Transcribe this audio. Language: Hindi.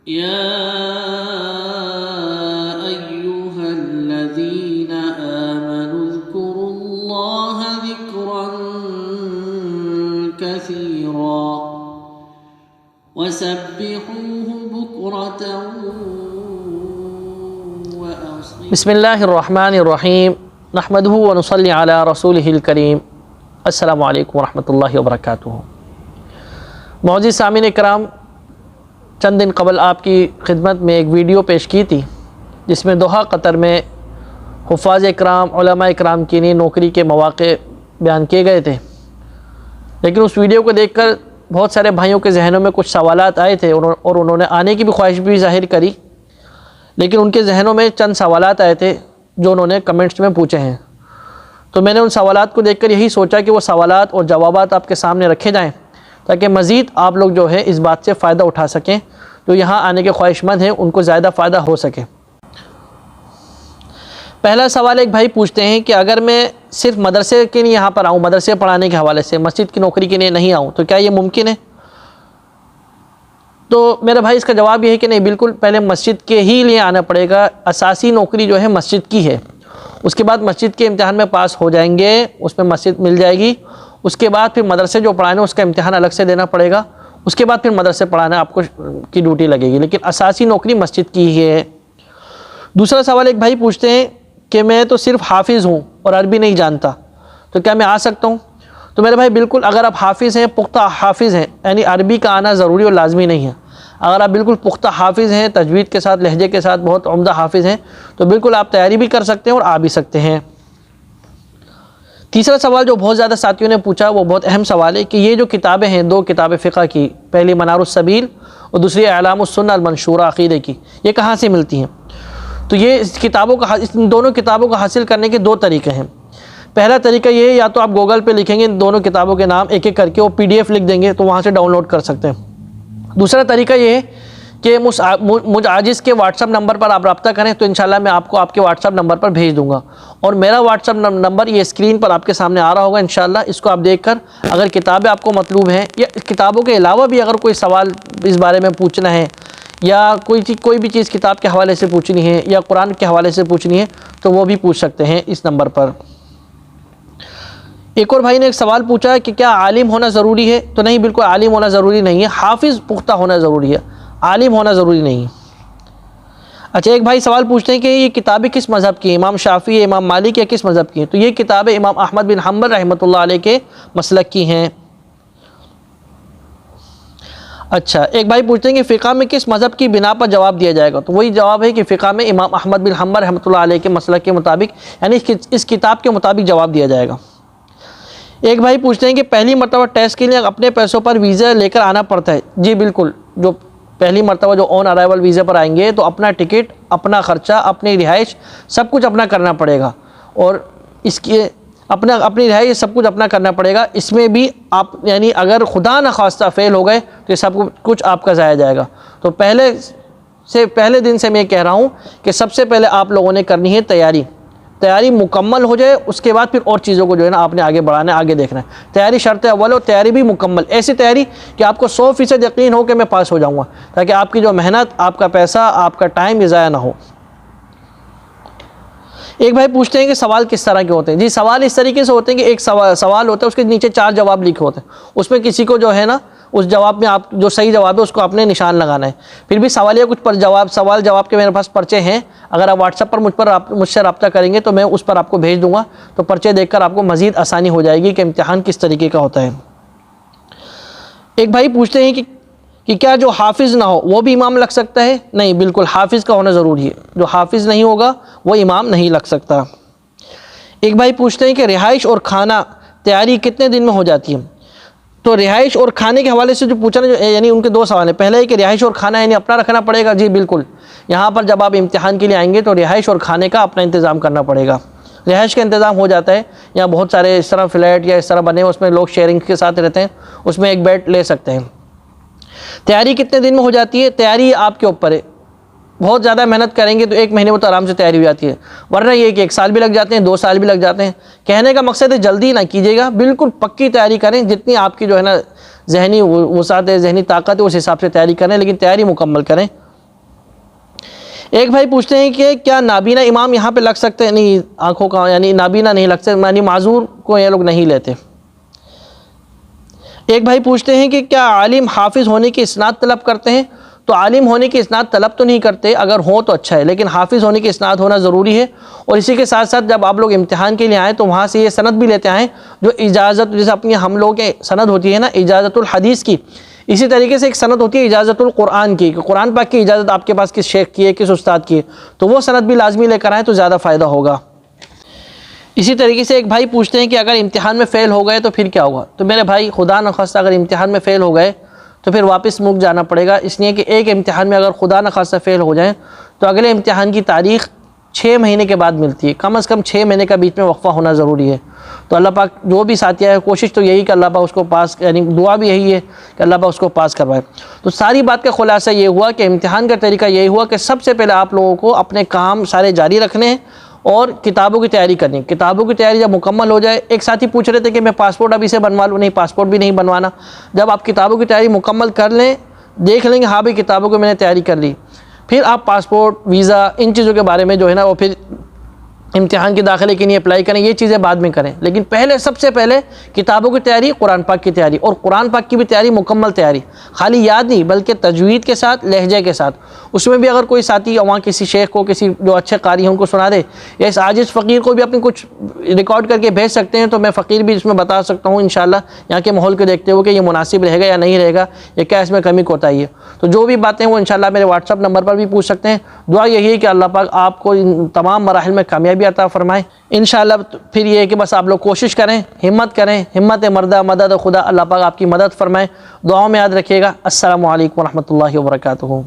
या अय्युहल्लज़ीना आमनु ज़्कुरुल्लाह ज़िक्रन कसीरा वसब्बिहूहु बुक्रतन व असीला। बिस्मिल्लाहिर्रहमानिर्रहीम नहमदुहु व नुसल्ली अला रसूलिहिल करीम। अस्सलामु अलैकुम वरहमतुल्लाहि वबरकातुहू। मौजूद सामीन इकराम, चंद दिन कबल आपकी खिदमत में एक वीडियो पेश की थी जिसमें दोहा कतर में हुफ़ाज़ इकराम, उलमा इकराम की नई नौकरी के मौक़े बयान किए गए थे। लेकिन उस वीडियो को देखकर बहुत सारे भाइयों के जहनों में कुछ सवालात आए थे और उन्होंने आने की भी ख्वाहिश भी ज़ाहिर करी, लेकिन उनके जहनों में चंद सवालात आए थे जो उन्होंने कमेंट्स में पूछे हैं। तो मैंने उन सवालात को देखकर यही सोचा कि वो सवालात और जवाबात आपके सामने रखे जाएं ताकि मज़ीद आप लोग जो है इस बात से फ़ायदा उठा सकें, जो यहाँ आने के ख्वाहिशमंद हैं उनको ज़्यादा फ़ायदा हो सके। पहला सवाल एक भाई पूछते हैं कि अगर मैं सिर्फ मदरसे के लिए यहाँ पर आऊँ, मदरसे पढ़ाने के हवाले से, मस्जिद की नौकरी के लिए नहीं आऊँ, तो क्या ये मुमकिन है? तो मेरा भाई इसका जवाब ये है कि नहीं, बिल्कुल पहले मस्जिद के ही लिए आना पड़ेगा। असासी नौकरी जो है मस्जिद की है। उसके बाद मस्जिद के इम्तिहान में पास हो जाएंगे, उसमें मस्जिद मिल जाएगी। उसके बाद फिर मदरसे जो पढ़ाने उसका इम्तिहान अलग से देना पड़ेगा। उसके बाद फिर मदरसे पढ़ाना आपको की ड्यूटी लगेगी, लेकिन असासी नौकरी मस्जिद की ही है। दूसरा सवाल एक भाई पूछते हैं कि मैं तो सिर्फ हाफिज़ हूँ और अरबी नहीं जानता, तो क्या मैं आ सकता हूँ? तो मेरे भाई बिल्कुल, अगर आप हाफिज़ हैं, पुख्ता हाफिज़ हैं, यानी अरबी का आना ज़रूरी और लाजमी नहीं है। अगर आप बिल्कुल पुख्ता हाफिज़ हैं, तजवीद के साथ, लहजे के साथ बहुत उम्दा हाफिज़ हैं, तो बिल्कुल आप तैयारी भी कर सकते हैं और आ भी सकते हैं। तीसरा सवाल जो बहुत ज़्यादा साथियों ने पूछा वो बहुत अहम सवाल है कि ये जो किताबें हैं, दो किताबें फ़िक़्ह की, पहली मनारुस सबील और दूसरी अलामुस सुन्ना अल मंशूरा अक़ीदे की, ये कहाँ से मिलती हैं? तो ये इन दोनों किताबों को हासिल करने के दो तरीक़े हैं। पहला तरीका ये है, या तो आप गूगल पे लिखेंगे इन दोनों किताबों के नाम एक एक करके, वो PDF लिख देंगे तो वहाँ से डाउनलोड कर सकते हैं। दूसरा तरीका ये है कि मुझ आजिज़ के व्हाट्सअप नंबर पर आप रब्ता करें, तो इंशाल्लाह मैं आपको आपके व्हाट्सअप नंबर पर भेज दूँगा। और मेरा व्हाट्सअप नंबर ये स्क्रीन पर आपके सामने आ रहा होगा इंशाल्लाह। इसको आप देखकर अगर किताबें आपको मतलूब हैं या किताबों के अलावा भी अगर कोई सवाल इस बारे में पूछना है या कोई भी चीज़ किताब के हवाले से पूछनी है या कुरान के हवाले से पूछनी है, तो वो भी पूछ सकते हैं इस नंबर पर। एक और भाई ने एक सवाल पूछा है कि क्या आलिम होना ज़रूरी है? तो नहीं, बिल्कुल आलिम होना ज़रूरी नहीं है, हाफिज़ पुख्ता होना ज़रूरी है, आलिम होना ज़रूरी नहीं है। अच्छा, एक भाई सवाल पूछते हैं कि ये किताबें किस मज़हब की हैं, इमाम शाफ़ी, इमाम मालिक या किस मज़हब की हैं? तो ये किताबें इमाम अहमद बिन हम्बल रहमतुल्लाह अलैह के मसलक की हैं। अच्छा, एक भाई पूछते हैं कि फ़िक़्ह में किस मज़हब की बिना पर जवाब दिया जाएगा? तो वही जवाब है कि फ़िक़्ह में इमाम अहमद बिन हम्बल रहमतुल्लाह अलैह के मसलक के मुताबिक, यानी इस किताब के मुताबिक जवाब दिया जाएगा। एक भाई पूछते हैं कि पहली मरतबा टेस्ट के लिए अपने पैसों पर वीज़ा लेकर आना पड़ता है? जी बिल्कुल, जो पहली मरतबा जो ऑन अराइवल वीज़ा पर आएंगे तो अपना टिकट, अपना ख़र्चा, अपनी रिहाइश सब कुछ अपना करना पड़ेगा, और इसकी अपनी रिहाइश सब कुछ अपना करना पड़ेगा। इसमें भी आप, यानी अगर खुदा न खास्ता फ़ेल हो गए तो ये सब कुछ आपका ज़ाया जाएगा। तो पहले दिन से मैं कह रहा हूँ कि सबसे पहले आप लोगों ने करनी है तैयारी मुकम्मल हो जाए, उसके बाद फिर और चीज़ों को जो है ना आपने आगे बढ़ाना है, आगे देखना है। तैयारी शर्त अव्वल हो, तैयारी भी मुकम्मल, ऐसी तैयारी कि आपको 100% यकीन हो कि मैं पास हो जाऊंगा, ताकि आपकी जो मेहनत, आपका पैसा, आपका टाइम ये ज़ाया ना हो। एक भाई पूछते हैं कि सवाल किस तरह के होते हैं? जी, सवाल इस तरीके से होते हैं कि एक सवाल होता है, उसके नीचे 4 जवाब लिखे होते हैं। उसमें किसी को जो है ना उस जवाब में आप जो सही जवाब है उसको आपने निशान लगाना है। फिर भी सवाल या कुछ सवाल जवाब के मेरे पास पर्चे हैं, अगर आप व्हाट्सएप पर मुझसे रब्ता करेंगे तो मैं उस पर आपको भेज दूँगा, तो पर्चे देखकर आपको मज़ीद आसानी हो जाएगी कि इम्तिहान किस तरीके का होता है। एक भाई पूछते हैं कि क्या जो हाफिज़ ना हो वो भी इमाम लग सकता है? नहीं, बिल्कुल हाफिज़ का होना ज़रूरी है, जो हाफिज़ नहीं होगा वो इमाम नहीं लग सकता। एक भाई पूछते हैं कि रिहाइश और खाना तैयारी कितने दिन में हो जाती है? तो रिहाइश और खाने के हवाले से जो पूछा ना, यानी उनके 2 सवाल हैं। पहले है कि रिहाइश और खाना यानी अपना रखना पड़ेगा। जी बिल्कुल, यहाँ पर जब आप इम्तिहान के लिए आएंगे तो रिहाइश और खाने का अपना इंतज़ाम करना पड़ेगा। रिहाइश का इंतज़ाम हो जाता है, यहाँ बहुत सारे इस तरह फ्लैट या इस तरह बने हैं, उसमें लोग शेयरिंग के साथ रहते हैं, उसमें एक बेड ले सकते हैं। तैयारी कितने दिन में हो जाती है? तैयारी आपके ऊपर है, बहुत ज़्यादा मेहनत करेंगे तो 1 महीने में तो आराम से तैयारी हो जाती है, वरना ये कि 1 साल भी लग जाते हैं, 2 साल भी लग जाते हैं। कहने का मकसद है जल्दी ना कीजिएगा, बिल्कुल पक्की तैयारी करें, जितनी आपकी जो है ना जहनी वसात है, जहनी ताकत है, उस हिसाब से तैयारी करें, लेकिन तैयारी मुकम्मल करें। एक भाई पूछते हैं कि क्या नाबीना इमाम यहाँ पे लग सकते हैं? नहीं, आँखों का यानी नाबीना नहीं लग सकते, यानी माजूर को ये लोग नहीं लेते। एक भाई पूछते हैं कि क्या आलिम हाफिज़ होने की इस्नाद तलब करते हैं? तो आलिम होने की इस्नाद तलब तो नहीं करते, अगर हो तो अच्छा है, लेकिन हाफिज़ होने की इस्नाद होना ज़रूरी है। और इसी के साथ साथ जब आप लोग इम्तिहान के लिए आएँ तो वहाँ से ये सनद भी लेते आएँ जो इजाज़त, जैसे अपनी हम लोगों के सनद होती है ना इजाज़तुल हदीस की, इसी तरीके से एक सनद होती है इजाज़तुल कुरान की, कुरान पाक की इजाज़त आपके पास किस शेख की है, किस उस्ताद की है, तो वो सनद भी लाजमी लेकर आएँ तो ज़्यादा फ़ायदा होगा। इसी तरीके से एक भाई पूछते हैं कि अगर इम्तिहान में फ़ेल हो गए तो फिर क्या होगा? तो मेरे भाई खुदा न खास्ता अगर इम्तिहान में फ़ेल हो गए तो फिर वापस मुल्क जाना पड़ेगा, इसलिए कि एक इम्तिहान में अगर खुदा न खास्ता फ़ेल हो जाए तो अगले इम्तिहान की तारीख़ 6 महीने के बाद मिलती है, कम से कम 6 महीने का बीच में वक्फ़ा होना ज़रूरी है। तो अल्लाह पाक जो भी साथिया है कोशिश तो यही कि अल्लाह पाक उसको पास, यानी दुआ भी यही है कि अल्लाह पाक उसको पास करवाए। तो सारी बात का खुलासा ये हुआ कि इम्तिहान का तरीका यही हुआ कि सबसे पहले आप लोगों को अपने काम सारे जारी रखने हैं और किताबों की तैयारी करनी। किताबों की तैयारी जब मुकम्मल हो जाए, एक साथी पूछ रहे थे कि मैं पासपोर्ट अभी से बनवा लूँ, नहीं पासपोर्ट भी नहीं बनवाना। जब आप किताबों की तैयारी मुकम्मल कर लें, देख लेंगे हाँ भाई किताबों की मैंने तैयारी कर ली, फिर आप पासपोर्ट, वीज़ा, इन चीज़ों के बारे में जो है ना वो फिर इम्तिहान के दाखिले के लिए अप्लाई करें, ये चीज़ें बाद में करें। लेकिन पहले सबसे पहले किताबों की तैयारी, कुरान पाक की तैयारी, और कुरान पाक की भी तैयारी मुकम्मल तैयारी, खाली याद नहीं बल्कि तजवीद के साथ, लहजे के साथ। उसमें भी अगर कोई साथी वहाँ किसी शेख को, किसी जो अच्छे कारी हैं उनको सुना दे, या इस आजिज़ फ़कीर को भी अपनी कुछ रिकॉर्ड करके भेज सकते हैं, तो मैं फ़कीर भी इसमें बता सकता हूँ इंशाअल्लाह, यहाँ के माहौल को देखते हुए कि ये मुनासिब रहेगा या नहीं रहेगा, या क्या इसमें कमी कोताही है। तो जो भी बातें वो इंशाअल्लाह मेरे व्हाट्सअप नंबर पर भी पूछ सकते हैं। दुआ यही है कि अल्लाह पाक आपको इन तमाम मराहिल में कामयाबी अता फरमाए इंशाअल्लाह। फिर ये है कि बस आप लोग कोशिश करें, हिम्मत करें, हिम्मत मर्दा मदद खुदा, अल्लाह पाक आपकी मदद फरमाए। दुआओं में याद रखिएगा। अस्सलामु अलैकुम व रहमतुल्लाहि व बरकातुहू।